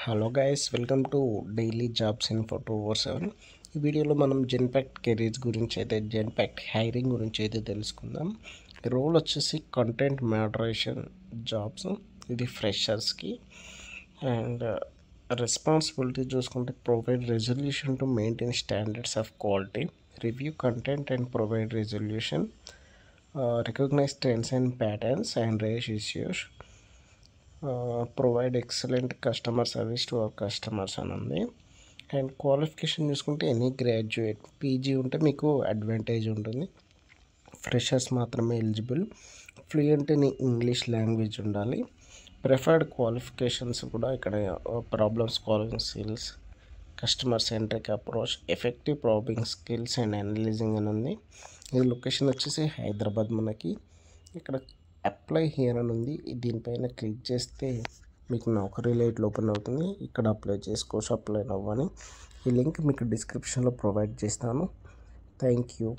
Hello guys, welcome to daily jobs info 247. ఈ వీడియోలో మనం జెన్పాక్ట్ కెరీర్స్ గురించి అయితే జెన్పాక్ట్ హైరింగ్ గురించి అయితే తెలుసుకుందాం. రోల్ వచ్చేసి కంటెంట్ మోడరేషన్ జాబ్స్, ఇది ఫ్రెషర్స్కి. అండ్ రెస్పాన్సిబిలిటీ చూసుకుంటే provide resolution to maintain standards of quality, review content and provide resolution, recognise trends and patterns and raise issues, provide excellent customer service to our customers అని ఉంది. And qualification చూసుకుంటే any graduate, PG ఉంటే మీకు advantage ఉంటుంది. Freshers మాత్రమే eligible. Fluent in English language ఉండాలి. Preferred qualifications కూడా ఇక్కడ problem solving skills, customer centric approach, effective problem skills and analysing అని ఉంది. ఇది లొకేషన్ వచ్చేసి హైదరాబాద్. మనకి ఇక్కడ అప్లై హియర్ అని ఉంది. దీనిపైన క్లిక్ చేస్తే మీకు నౌకరీ లైట్ ఓపెన్ అవుతుంది. ఇక్కడ అప్లై చేసుకోవచ్చు, అప్లై అవ్వని. ఈ లింక్ మీకు డిస్క్రిప్షన్లో ప్రొవైడ్ చేస్తాను. Thank you.